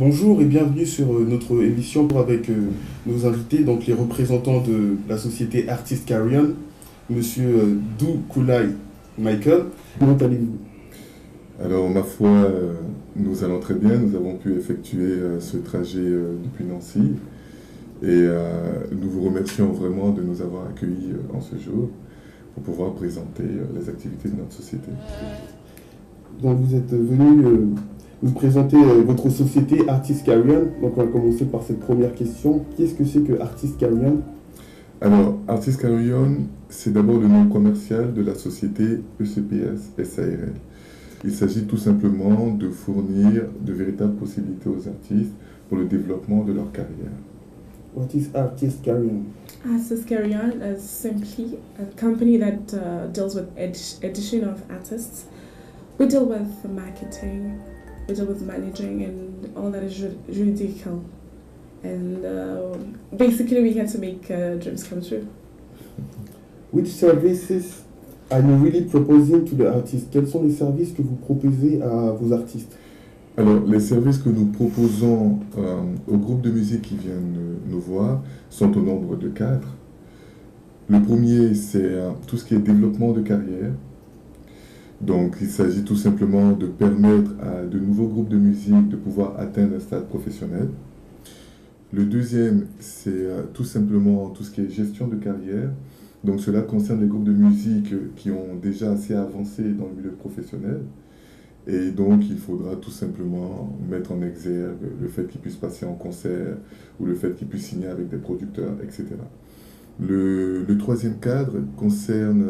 Bonjour et bienvenue sur notre émission avec nos invités, donc les représentants de la société Artist Carrion, Monsieur Doukoulay Michael. Comment allez-vous? Alors, ma foi, nous allons très bien. Nous avons pu effectuer ce trajet depuis Nancy et nous vous remercions vraiment de nous avoir accueillis en ce jour pour pouvoir présenter les activités de notre société. Donc vous êtes venu nous présenter votre société Artist Carrion. Donc on va commencer par cette première question. Qu'est-ce que c'est que Artist Carrion? Alors, Artist Carrion, c'est d'abord le nom commercial de la société ECPS SARL. Il s'agit tout simplement de fournir de véritables possibilités aux artistes pour le développement de leur carrière. What is Artist Carrion? Artist Carrion is simply a company that deals with edition of artists. We deal with marketing, we deal with managing, and all that is juridical. And basically, we're here to make dreams come true. Which services are you really proposing to the artists? Quels sont les services que vous proposez à vos artistes? Alors, les services que nous proposons aux groupes de musique qui viennent nous voir sont au nombre de 4. Le premier, c'est tout ce qui est développement de carrière. Donc, il s'agit tout simplement de permettre à de nouveaux groupes de musique de pouvoir atteindre un stade professionnel. Le deuxième, c'est tout simplement tout ce qui est gestion de carrière. Donc, cela concerne les groupes de musique qui ont déjà assez avancé dans le milieu professionnel. Et donc, il faudra tout simplement mettre en exergue le fait qu'ils puissent passer en concert ou le fait qu'ils puissent signer avec des producteurs, etc. Le troisième cadre concerne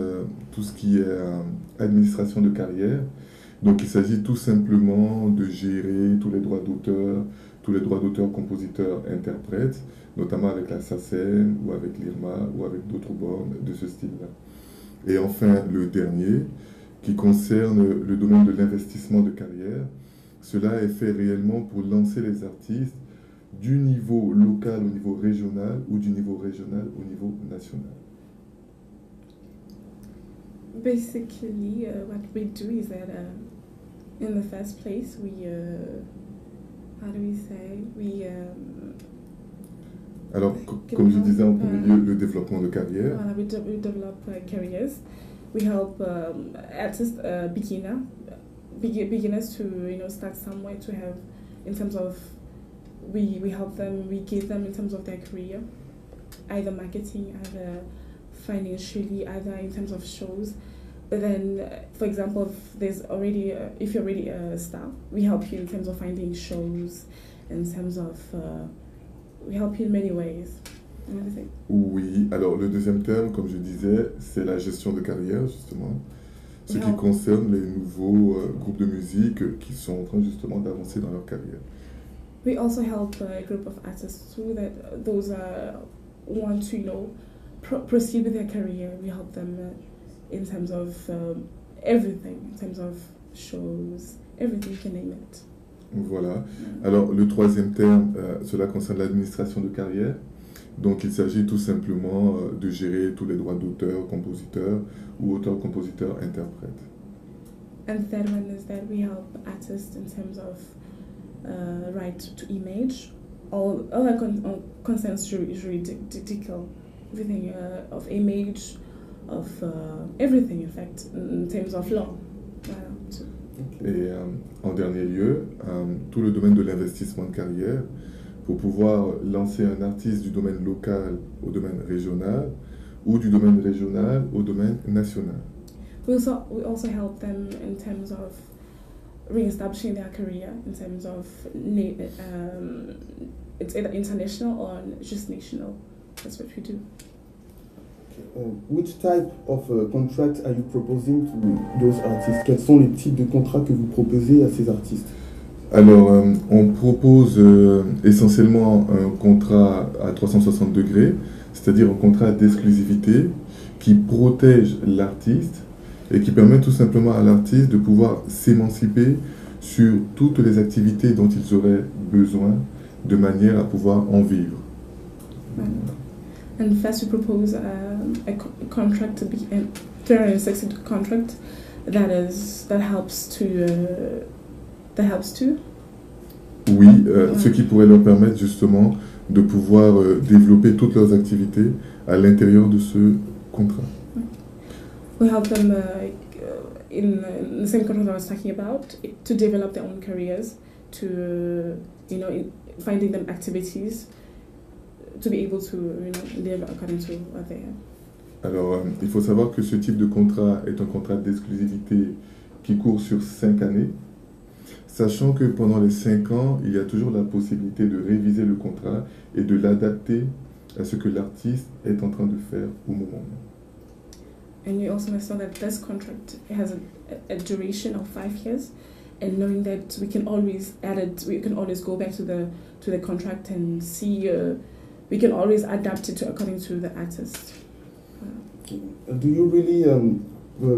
tout ce qui est administration de carrière. Donc, il s'agit tout simplement de gérer tous les droits d'auteur, compositeurs, interprètes, notamment avec la SACEM ou avec l'IRMA ou avec d'autres bornes de ce style-là. Et enfin, le dernier, qui concerne le domaine de l'investissement de carrière. Cela est fait réellement pour lancer les artistes du niveau local au niveau régional ou du niveau régional au niveau national. Basically, what we do is that in the first place, how do we say, Alors, comme je disais en premier lieu, le développement de carrière. We develop careers. We help artists, beginners to start somewhere to have, in terms of, we help them, we give them in terms of their career, either marketing, either financially, either in terms of shows. But then, for example, if you're already a star, we help you in terms of finding shows, in terms of, we help you in many ways. Oui, alors le deuxième terme, comme je disais, c'est la gestion de carrière, justement. Ce qui concerne les nouveaux groupes de musique qui sont en train justement d'avancer dans leur carrière. We also help a group of artists too, that those want to, proceed with their career. We help them in terms of everything, in terms of shows, everything, you can name it. Voilà. Alors le troisième terme, cela concerne l'administration de carrière. Donc il s'agit tout simplement de gérer tous les droits d'auteur, compositeurs ou auteurs-compositeurs interprètes. And the third one is that we help artists in terms of right to image, all that concerns juridical, everything of image, of everything in fact, in terms of law. Et en dernier lieu, tout le domaine de l'investissement de carrière, pour pouvoir lancer un artiste du domaine local au domaine régional ou du domaine régional au domaine national. We also help them in terms of re-establishing their career, in terms of it's either international or just national. That's what we do. Which type of contract are you proposing to those artists? Quels sont les types de contrats que vous proposez à ces artistes? Alors, on propose essentiellement un contrat à 360 degrés, c'est-à-dire un contrat d'exclusivité qui protège l'artiste et qui permet tout simplement à l'artiste de pouvoir s'émanciper sur toutes les activités dont ils auraient besoin de manière à pouvoir en vivre. And first we propose a contract to be a 360 contract that helps to Oui, ce qui pourrait leur permettre justement de pouvoir développer toutes leurs activités à l'intérieur de ce contrat. We help them in the same contract I was talking about to develop their own careers, to finding them activities to be able to live according to what they have. Alors, il faut savoir que ce type de contrat est un contrat d'exclusivité qui court sur 5 années, sachant que pendant les 5 ans, il y a toujours la possibilité de réviser le contrat et de l'adapter à ce que l'artiste est en train de faire au moment. And you also must know that this contract has a duration of 5 years, and knowing that we can always add it, we can always go back to the contract and see, we can always adapt it according to the artist. Do you really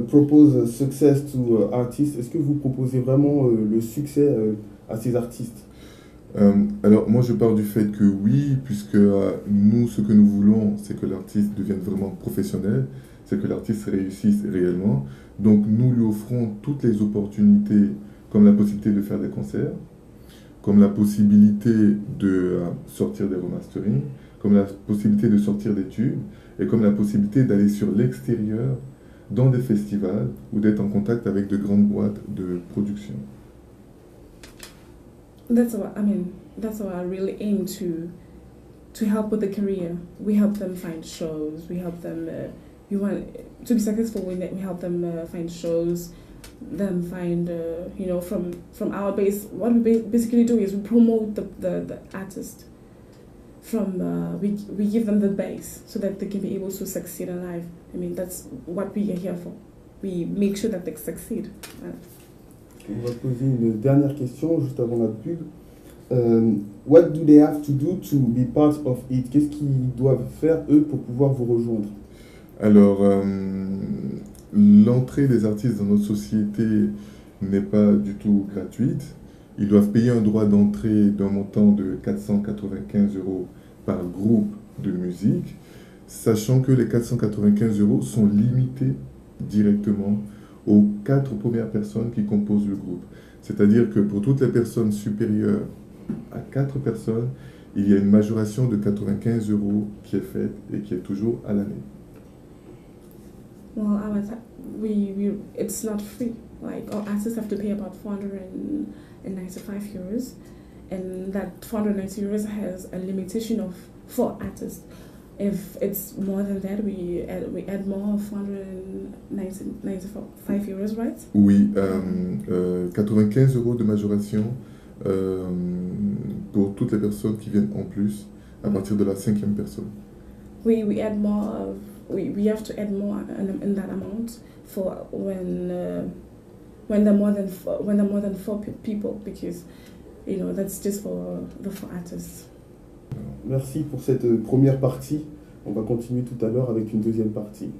propose success to artists? Est-ce que vous proposez vraiment le succès à ces artistes? Alors moi je pars du fait que oui, puisque nous ce que nous voulons c'est que l'artiste devienne vraiment professionnel, c'est que l'artiste réussisse réellement. Donc nous lui offrons toutes les opportunités, comme la possibilité de faire des concerts, comme la possibilité de sortir des remastering, comme la possibilité de sortir des tubes, et comme la possibilité d'aller sur l'extérieur dans des festivals ou d'être en contact avec de grandes boîtes de production. That's what I really aim to help with the career. We help them find shows. We help them. We want to be successful with it. We help them find shows. Them find from our base. What we basically do is we promote the artist. We give them the base so that they can be able to succeed in life. That's what we are here for. We make sure that they succeed. On va poser une dernière question juste avant la pub. What do they have to do to be part of it? Qu'est-ce qu'ils doivent faire eux pour pouvoir vous rejoindre? Alors, l'entrée des artistes dans notre société n'est pas du tout gratuite. Ils doivent payer un droit d'entrée d'un montant de 495 € par groupe de musique, sachant que les 495 € sont limités directement aux 4 premières personnes qui composent le groupe. C'est-à-dire que pour toutes les personnes supérieures à 4 personnes, il y a une majoration de 95 € qui est faite et qui est toujours à l'année. Well, it's not free. Like, our artists have to pay about 495 €, and that 490 € has a limitation of 4 artists. If it's more than that, we add more 495 €, right? Oui, 95 € de majoration pour toutes les personnes qui viennent en plus à partir de la 5e personne. We add more. We have to add more in that amount for when there are more than 4 people, because that's just for the 4 artists. Merci pour cette première partie. On va continuer tout à l'heure avec une deuxième partie.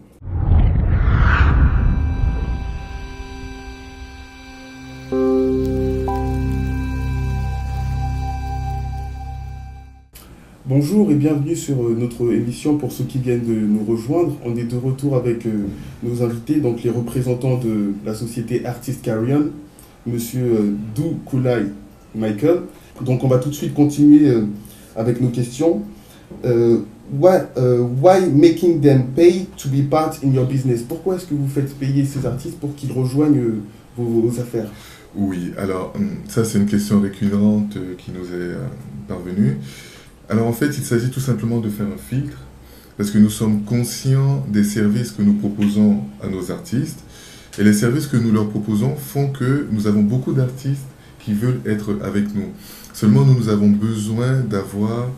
Bonjour et bienvenue sur notre émission pour ceux qui viennent de nous rejoindre. On est de retour avec nos invités, donc les représentants de la société Artist Carrion, Monsieur Dou Koulay Michael. Donc on va tout de suite continuer avec nos questions. Why making them pay to be part in your business? Pourquoi est-ce que vous faites payer ces artistes pour qu'ils rejoignent vos affaires? Oui, alors ça c'est une question récurrente qui nous est parvenue. Alors en fait, il s'agit tout simplement de faire un filtre, parce que nous sommes conscients des services que nous proposons à nos artistes, et les services que nous leur proposons font que nous avons beaucoup d'artistes qui veulent être avec nous. Seulement, nous avons besoin d'avoir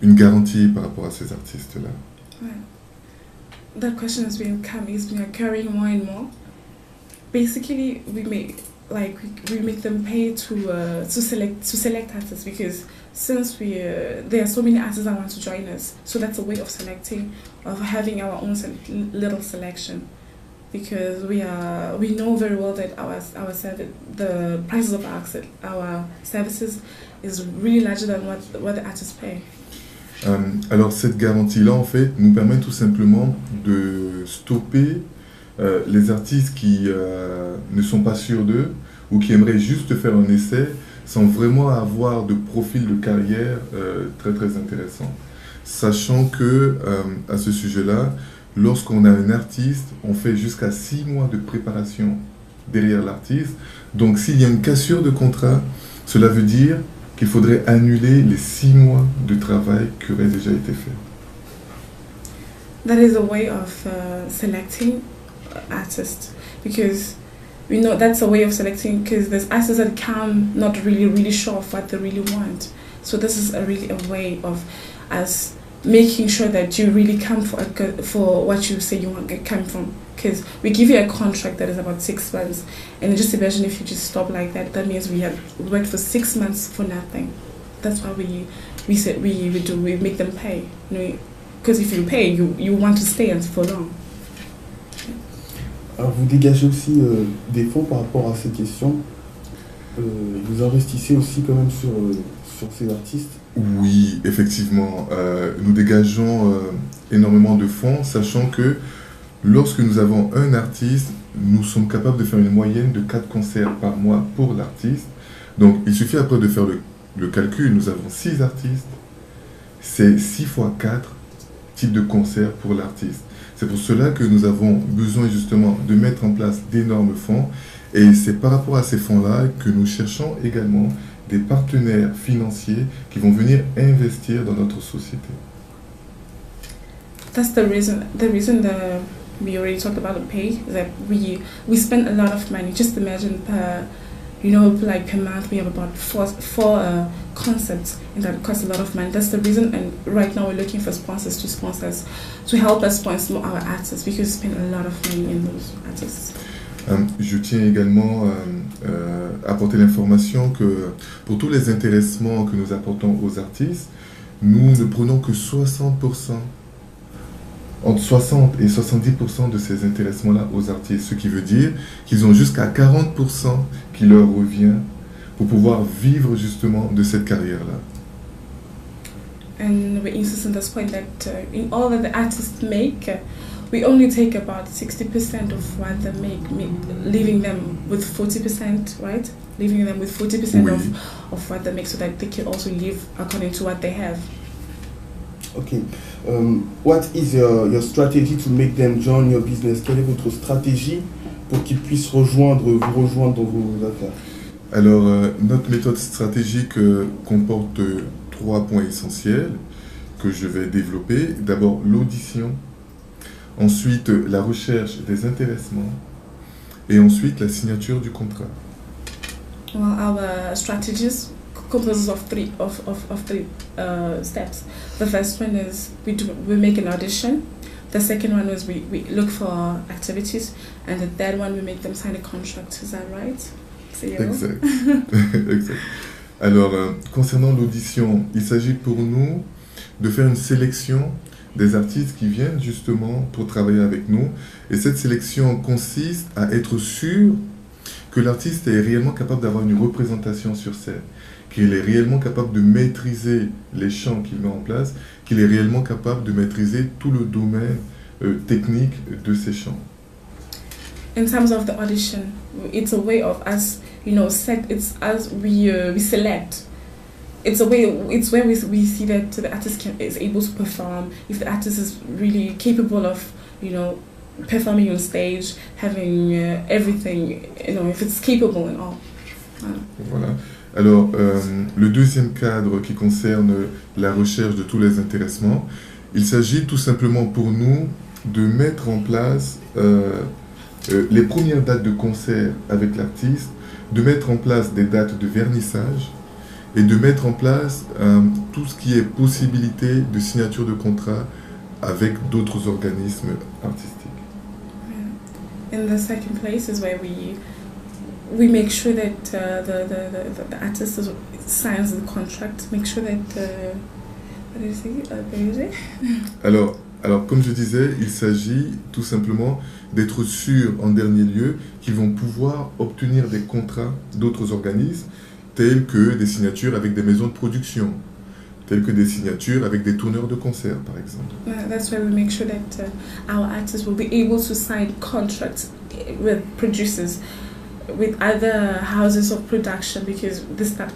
une garantie par rapport à ces artistes-là. Right. That question has been occurring more and more. Basically, we make them pay to select artists, because since there are so many artists that want to join us, so that's a way of selecting, of having our own little selection, because we know very well that our service, the prices of our services is really larger than what the artists pay. Alors cette garantie-là, en fait, nous permet tout simplement de stopper les artistes qui ne sont pas sûrs d'eux ou qui aimeraient juste faire un essai, sans vraiment avoir de profil de carrière très très intéressant. Sachant que à ce sujet-là, lorsqu'on a un artiste, on fait jusqu'à 6 mois de préparation derrière l'artiste. Donc s'il y a une cassure de contrat, cela veut dire qu'il faudrait annuler les 6 mois de travail qui auraient déjà été faits. That is a way of selecting artists, because we know that's a way of selecting, because there's artists that come not really sure of what they really want. So this is really a way of us making sure that you really come for what you say you want to come from. Because we give you a contract that is about 6 months, and just imagine if you just stop like that. That means we have worked for 6 months for nothing. That's why we make them pay. Because if you pay, you want to stay for long. Alors vous dégagez aussi des fonds par rapport à ces questions. Vous investissez aussi quand même sur ces artistes. Oui, effectivement, nous dégageons énormément de fonds, sachant que lorsque nous avons un artiste, nous sommes capables de faire une moyenne de 4 concerts par mois pour l'artiste. Donc il suffit après de faire le calcul, nous avons 6 artistes, c'est 6 fois 4 types de concerts pour l'artiste. C'est pour cela que nous avons besoin justement de mettre en place d'énormes fonds, et c'est par rapport à ces fonds-là que nous cherchons également des partenaires financiers qui vont venir investir dans notre société. That's the reason we already talked about the pay, that we spend a lot of money. Just imagine per month we have about four concerts, and that costs a lot of money. That's the reason, and right now we're looking for sponsors to help us sponsor our artists, because we spend a lot of money in those artists. Je tiens également à apporter l'information que pour tous les intéressements que nous apportons aux artistes, nous ne prenons que 60%, entre 60 et 70% de ces intéressements-là aux artistes, ce qui veut dire qu'ils ont jusqu'à 40% qui leur revient pour pouvoir vivre justement de cette carrière-là. And we insist on this point that in all that the artists make, we only take about 60% of what they make, leaving them with 40%, right? Leaving them with 40% of what they make, so that they can also live according to what they have. Okay. What is your strategy to make them join your business? Quelle est votre stratégie pour qu'ils puissent vous rejoindre dans vos affaires? Alors, notre méthode stratégique comporte 3 points essentiels que je vais développer. D'abord, l'audition. Ensuite, la recherche des intéressements. Et ensuite, la signature du contrat. Well, our strategies composes of three steps. The first one is we make an audition. The second one is we look for activities, and the third one we make them sign a contract. Is that right? Exact. Exact. Alors, concernant l'audition, il s'agit pour nous de faire une sélection des artistes qui viennent justement pour travailler avec nous. Et cette sélection consiste à être sûr que l'artiste est réellement capable d'avoir une représentation sur scène, qu'il est réellement capable de maîtriser les chants qu'il met en place, qu'il est réellement capable de maîtriser tout le domaine technique de ces chants. In terms of the audition, it's a way of us, it's as we select. It's where we see that the artist is able to perform. If the artist is really capable of, performing on stage, having everything, if it's capable and all. Voilà. Alors, le deuxième cadre qui concerne la recherche de tous les intéressements, il s'agit tout simplement pour nous de mettre en place les premières dates de concert avec l'artiste, de mettre en place des dates de vernissage et de mettre en place tout ce qui est possibilité de signature de contrat avec d'autres organismes artistiques. And the second place is where we make sure that the artist signs the contract, make sure that Alors, comme je disais, il s'agit tout simplement d'être sûr en dernier lieu qu'ils vont pouvoir obtenir des contrats d'autres organismes, tels que des signatures avec des maisons de production, tels que des signatures avec des tourneurs de concerts, par exemple. That's why we make sure that our artists will be able to sign contracts with producers, with other houses of production, because they start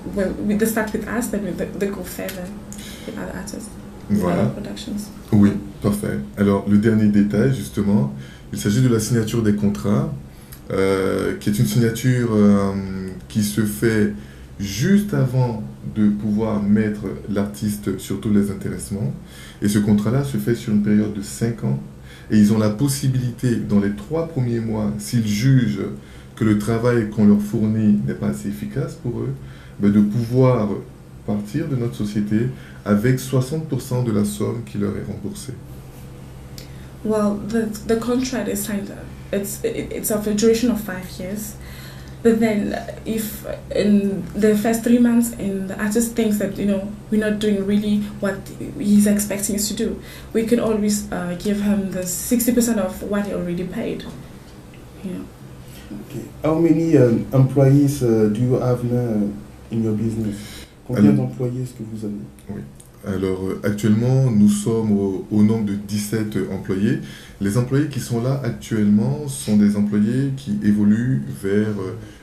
with us, then they go further with other artists, with Voilà. other productions. Oui, parfait. Alors, le dernier détail, justement, il s'agit de la signature des contrats, qui est une signature qui se fait juste avant de pouvoir mettre l'artiste sur tous les intéressements. Et ce contrat-là se fait sur une période de 5 ans. Et ils ont la possibilité, dans les 3 premiers mois, s'ils jugent que le travail qu'on leur fournit n'est pas assez efficace pour eux, ben de pouvoir partir de notre société avec 60% de la somme qui leur est remboursée. Well, the contract is signed. It's of a duration of 5 years. But then, if in the first 3 months, and the artist thinks that we're not doing really what he's expecting us to do, we can always give him the 60% of what he already paid. Okay. How many employees do you have now in your business? Combien d'employés est-ce que vous avez? Oui. Alors actuellement, nous sommes au nombre de 17 employés. Les employés qui sont là actuellement sont des employés qui évoluent vers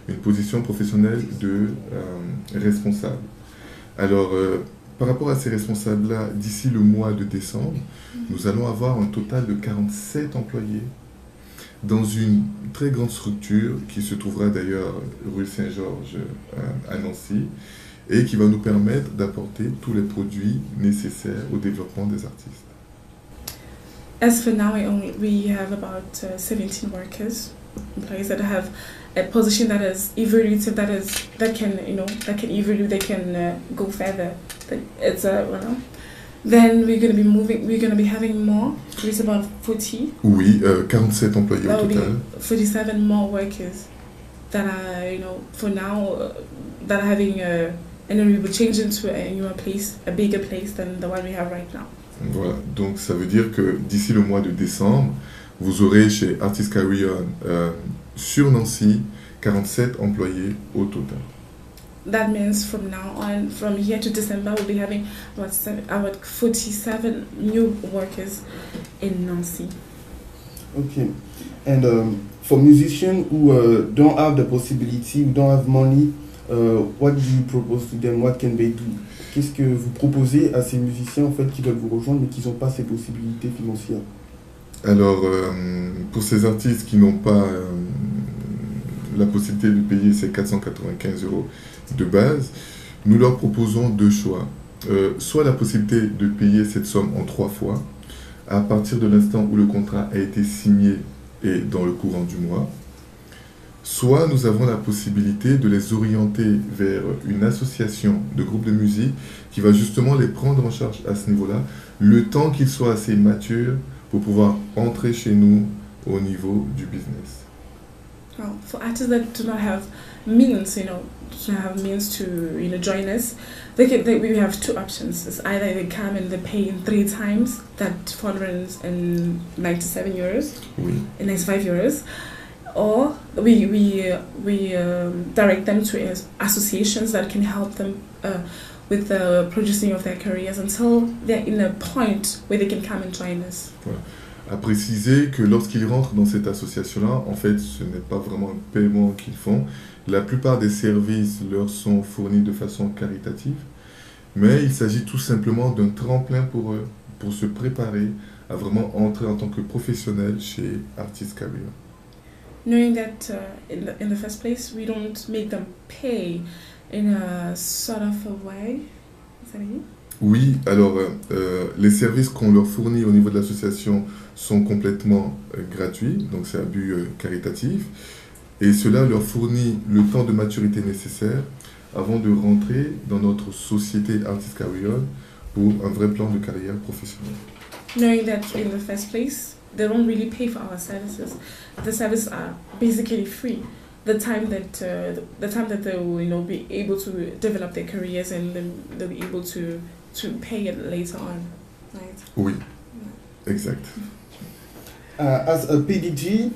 une position professionnelle de responsable. Alors, par rapport à ces responsables-là, d'ici le mois de décembre, nous allons avoir un total de 47 employés dans une très grande structure qui se trouvera d'ailleurs rue Saint-Georges à Nancy, et qui va nous permettre d'apporter tous les produits nécessaires au développement des artistes. As for now, we have about 17 workers, employees that have a position that is evolutive, that can evolve, they can go further. Then we're going to be having more. It's about 40. Oui, 47 employés That au will total. be 47 more workers that are, for now, that are having and then we will change into a newer place, a bigger place than the one we have right now. Voilà, donc ça veut dire que d'ici le mois de décembre, vous aurez chez Artist Carry-On sur Nancy 47 employés au total. That means from now on, from here to December, we'll be having about 47 new workers in Nancy. Okay. And for musicians who don't have the possibility, who don't have money, what do you propose to them? What can they do? Qu'est-ce que vous proposez à ces musiciens en fait qui veulent vous rejoindre mais qui n'ont pas ces possibilités financières? Alors, pour ces artistes qui n'ont pas la possibilité de payer ces 495 € de base, nous leur proposons 2 choix. Soit la possibilité de payer cette somme en 3 fois, à partir de l'instant où le contrat a été signé et dans le courant du mois. Soit nous avons la possibilité de les orienter vers une association de groupes de musique qui va justement les prendre en charge à ce niveau-là, le temps qu'ils soient assez matures pour pouvoir entrer chez nous au niveau du business. Well, for artists that do not have means, to join us, we have 2 options. It's either they come and they pay in 3 times that 497 euros, Oui. and 95 euros, or we direct them to associations that can help them with the producing of their careers until they're in a point where they can come and join us. Voilà. À préciser que lorsqu'ils rentrent dans cette association-là, en fait, ce n'est pas vraiment un paiement qu'ils font. La plupart des services leur sont fournis de façon caritative, mais il s'agit tout simplement d'un tremplin pour eux, pour se préparer à vraiment entrer en tant que professionnel chez Artist Carry-On. Knowing that in the first place, we don't make them pay in a sort of a way. Is that it? Oui, alors les services qu'on leur fournit au niveau de l'association sont complètement gratuits, donc c'est un but caritatif, et cela leur fournit le temps de maturité nécessaire avant de rentrer dans notre société Artist Carry-On pour un vrai plan de carrière professionnelle. Knowing that in the first place, they don't really pay for our services. The services are basically free. The time that they will be able to develop their careers, and then they'll be able to pay it later on, right? Oui, exact. As a PDG,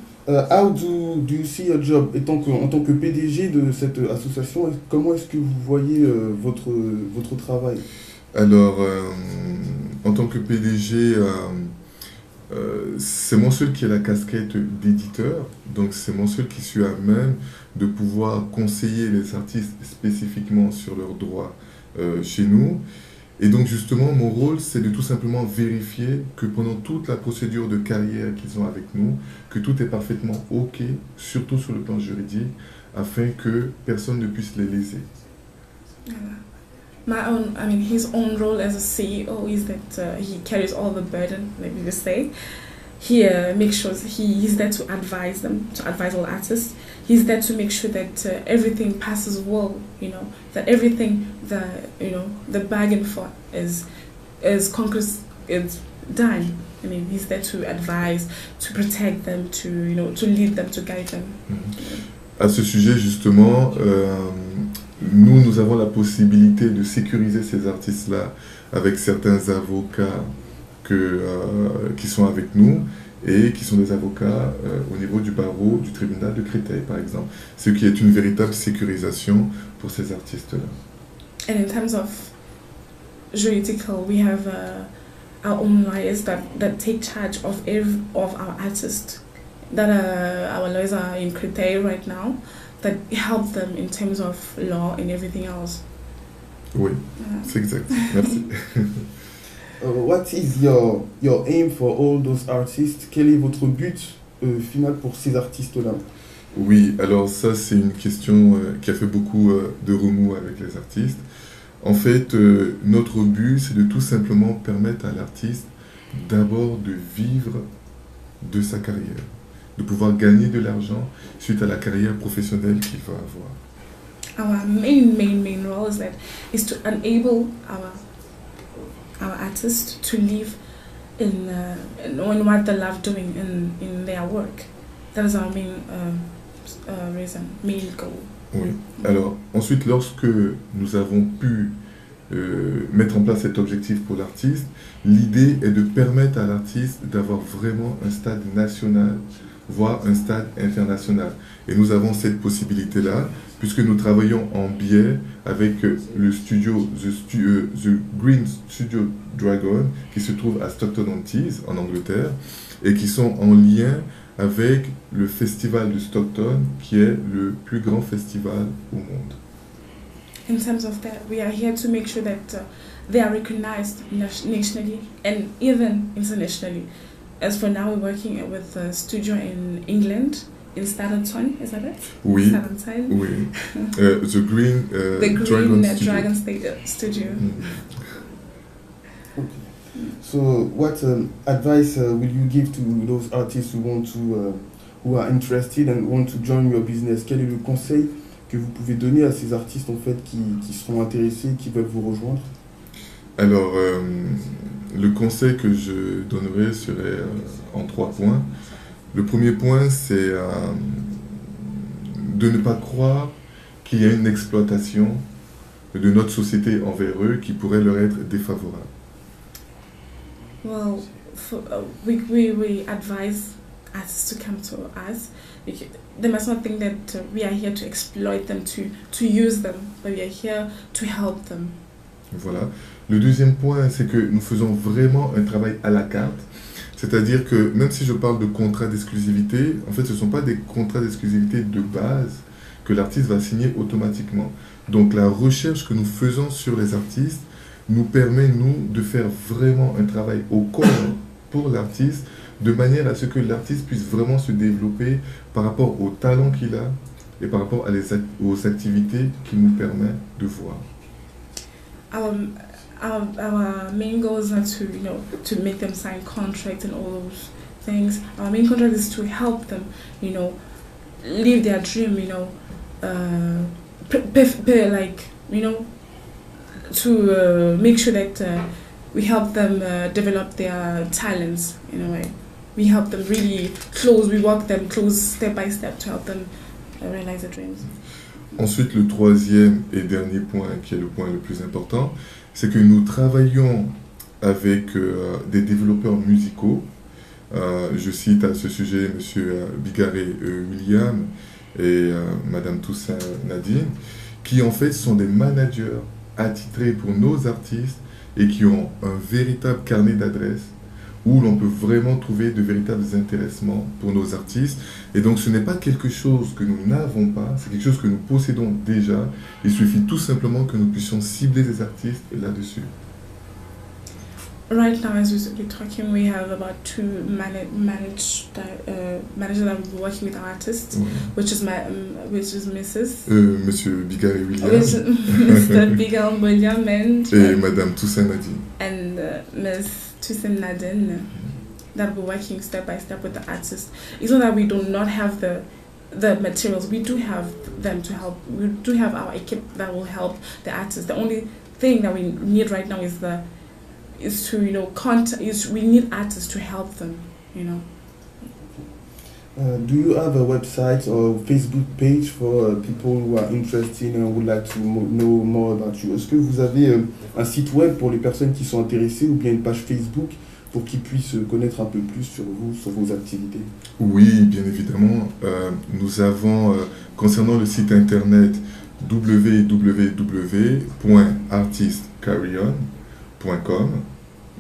how do you see your job? En tant que PDG de cette association, comment est-ce que vous voyez votre travail? Alors, en tant que PDG, c'est moi seul qui ai la casquette d'éditeur, donc c'est moi seul qui suis à même de pouvoir conseiller les artistes spécifiquement sur leurs droits chez nous. Et donc justement, mon rôle, c'est de tout simplement vérifier que pendant toute la procédure de carrière qu'ils ont avec nous, que tout est parfaitement OK, surtout sur le plan juridique, afin que personne ne puisse les léser. His own role as a CEO is that he carries all the burden, like we just say. He makes sure he's there to advise them, to advise all artists. He's there to make sure that everything passes well, that everything the bargain for is done. He's there to advise, to protect them, to lead them, to guide them. À ce sujet, justement, nous avons la possibilité de sécuriser ces artistes-là avec certains avocats qui sont avec nous et qui sont des avocats au niveau du barreau du tribunal de Créteil, par exemple. Ce qui est une véritable sécurisation pour ces artistes-là. And in terms of juridical, we have our own lawyers that take charge of our artists. Our lawyers are in Créteil right now, that help them in terms of law and everything else. Oui, c'est exact. Merci. What is your aim for all those artists? Quel est votre but final pour ces artistes-là? Oui, alors ça c'est une question qui a fait beaucoup de remous avec les artistes. En fait, notre but c'est de tout simplement permettre à l'artiste d'abord de vivre de sa carrière, de pouvoir gagner de l'argent suite à la carrière professionnelle qu'il va avoir. Our main role is to enable our artists to live in what they love doing in their work. That is our main goal. Oui. Alors, ensuite, lorsque nous avons pu mettre en place cet objectif pour l'artiste, l'idée est de permettre à l'artiste d'avoir vraiment un stade national, voire un stade international. Et nous avons cette possibilité-là, puisque nous travaillons en biais avec le studio The Green Studio Dragon, qui se trouve à Stockton-on-Tees, en Angleterre, et qui sont en lien avec le festival de Stockton, qui est le plus grand festival au monde. In terms of that, we are here to make sure that they are recognized nationally and even internationally. As for now, we're working with a studio in England, in Stadenton, is that it? Oui. Stadenton. Oui. The Green Dragon Studio. Okay. So, what advice will you give to those artists who are interested and want to join your business? Quel est le conseil que vous pouvez donner à ces artistes en fait qui seront intéressés, qui veulent vous rejoindre? Alors, le conseil que je donnerais serait en 3 points. Le premier point, c'est de ne pas croire qu'il y a une exploitation de notre société envers eux qui pourrait leur être défavorable. Well, we advise artists to come to us. They must not think that we are here to exploit them, to use them, but we are here to help them. Voilà. Le deuxième point, c'est que nous faisons vraiment un travail à la carte. C'est-à-dire que même si je parle de contrats d'exclusivité, en fait, ce ne sont pas des contrats d'exclusivité de base que l'artiste va signer automatiquement. Donc la recherche que nous faisons sur les artistes nous permet, nous, de faire vraiment un travail au corps pour l'artiste, de manière à ce que l'artiste puisse vraiment se développer par rapport au talent qu'il a et par rapport aux activités qu'il nous permet de voir. Our main goal is not to make them sign contracts and all those things. Our main contract is to help them, live their dream, to make sure that we help them develop their talents in a way. We help them really we walk them close step by step to help them realize their dreams. Ensuite, le troisième et dernier point, qui est le point le plus important, c'est que nous travaillons avec des développeurs musicaux. Je cite à ce sujet M. Bigaré William et Mme Toussaint Nadine, qui en fait sont des managers attitrés pour nos artistes et qui ont un véritable carnet d'adresses où l'on peut vraiment trouver de véritables intéressements pour nos artistes. Et donc ce n'est pas quelque chose que nous n'avons pas, c'est quelque chose que nous possédons déjà. Il suffit tout simplement que nous puissions cibler des artistes là-dessus. Right now, as we're talking, we have about two managers that will be working with our artists, which is Mrs. Monsieur Bigare William. Mr. Bigare William et Madame Toussaint Nadine. And Ms. Toussaint Nadine that will be working step by step with the artists. It's not that we do not have the materials. We do have them to help. We do have our equipe that will help the artists. The only thing that we need right now is to we need artists to help them, you know. Do you have a website or Facebook page for people who are interested and would like to know more about you? Est-ce que vous avez un site web pour les personnes qui sont intéressées ou bien une page Facebook pour qu'ils puissent connaître un peu plus sur vous, sur vos activités? Oui, bien évidemment. Nous avons, concernant le site internet www.artistcarryon.com.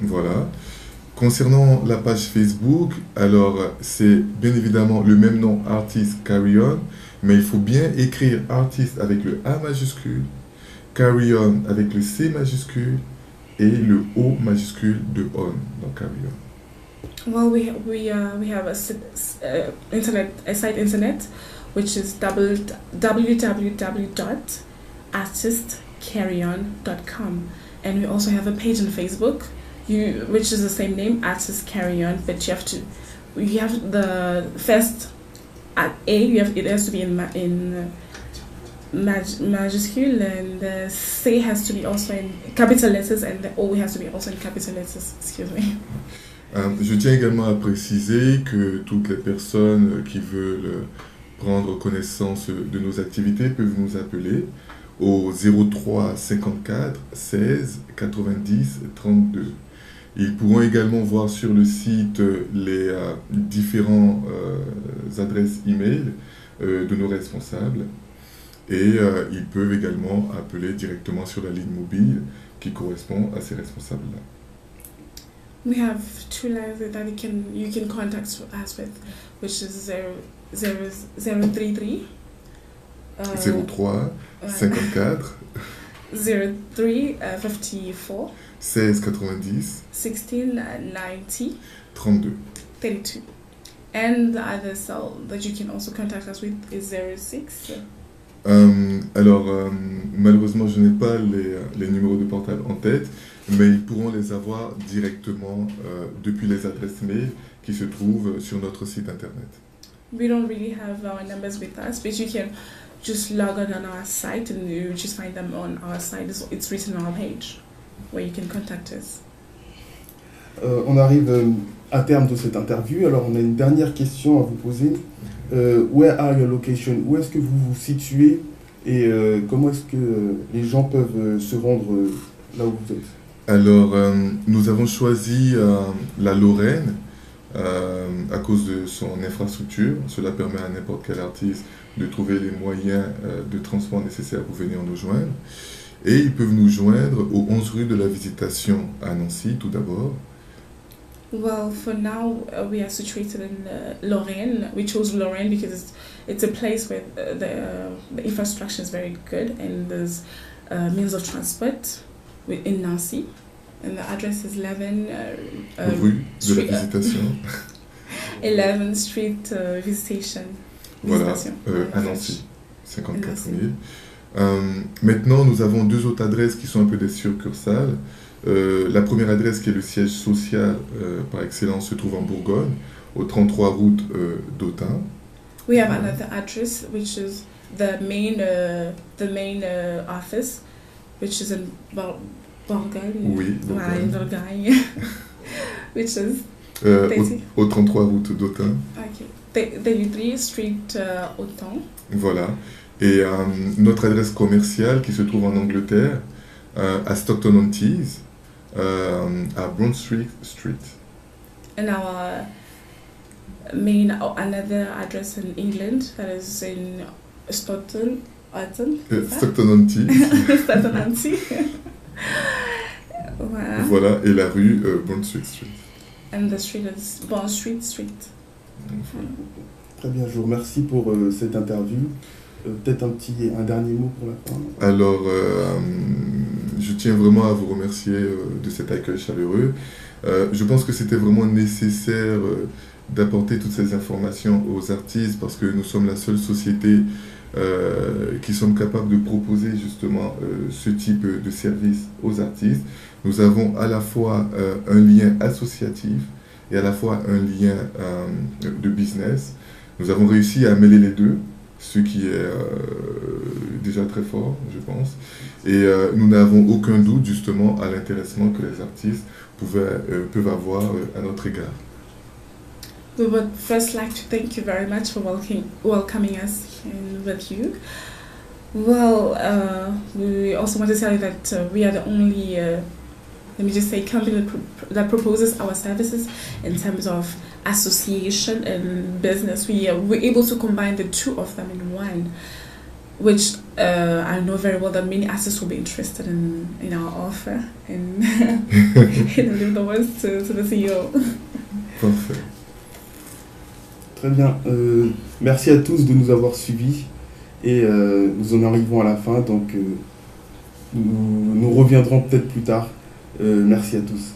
Voilà. Concernant la page Facebook, alors c'est bien évidemment le même nom, Artist Carry On, mais il faut bien écrire Artist avec le A majuscule, Carry On avec le C majuscule et le O majuscule de On, donc Carry On. Well, we have a site internet, which is www.artistcarryon.com, and we also have a page on Facebook, which is the same name, Artist Carry On, but you have the first it has to be in majuscule, and the C has to be also in capital letters, and the O has to be also in capital letters. Excuse me. Je tiens également à préciser que toutes les personnes qui veulent prendre connaissance de nos activités peuvent nous appeler au 03 54 16 90 32. Ils pourront également voir sur le site les différentes adresses e-mail de nos responsables et ils peuvent également appeler directement sur la ligne mobile qui correspond à ces responsables-là. We have two lines that you can contact us with, which is 033 03 54 03 54 16 90 16 90 32. 32. And the other cell that you can also contact us with is 06. Malheureusement, je n'ai pas les numéros de portable en tête, mais ils pourront les avoir directement depuis les adresses mail qui se trouvent sur notre site internet. We don't really have our numbers with us, but you can just log on our site and you just find them on our site. It's written on our page where you can contact us. On arrive à terme de cette interview, alors on a une dernière question à vous poser. Where are your location? Où est-ce que vous vous situez et comment est-ce que les gens peuvent se rendre là où vous êtes? Alors, nous avons choisi la Lorraine à cause de son infrastructure. Cela permet à n'importe quel artiste de trouver les moyens de transport nécessaires pour venir nous joindre. Et ils peuvent nous joindre au 11 rue de la Visitation à Nancy, tout d'abord. Well, for now, we are situated in Lorraine. We chose Lorraine because it's a place where the infrastructure is very good and there's means of transport in Nancy. And the address is 11 rue de la Visitation. 11 Street Visitation. Voilà, à Nancy, 54 000. Maintenant, nous avons deux autres adresses qui sont un peu des succursales. La première adresse, qui est le siège social par excellence, se trouve en Bourgogne, au 33 route d'Autun. We have another address, which is the main office, which is in Bourgogne. Oui, Bourgogne. Bourgogne. Which is au 33 route d'Autun. Okay. 33 Street Autun. Voilà. Et notre adresse commerciale qui se trouve en Angleterre, à Stockton-on-Tees, à Brunswick Street. And our another address in England, that is in Stockton-on-Tees. Stockton-on-Tees. Voilà, et la rue Brunswick Street. and the street is Bond Street. Très bien, je vous remercie pour cette interview. Peut-être un dernier mot pour la fin. Alors, je tiens vraiment à vous remercier de cet accueil chaleureux. Je pense que c'était vraiment nécessaire d'apporter toutes ces informations aux artistes parce que nous sommes la seule société qui sommes capables de proposer justement ce type de service aux artistes. Nous avons à la fois un lien associatif et à la fois un lien de business. Nous avons réussi à mêler les deux, ce qui est déjà très fort, je pense. Et nous n'avons aucun doute justement à l'intéressement que les artistes peuvent avoir à notre égard. We would first like to thank you very much for welcoming us in with you. Well, we also want to tell you that we are the only, let me just say, company that proposes our services in terms of association and business. We're able to combine the two of them in one, which I know very well that many artists will be interested in our offer and leave the words to the CEO. Parfait. Très bien. Merci à tous de nous avoir suivis et nous en arrivons à la fin, donc nous reviendrons peut-être plus tard. Merci à tous.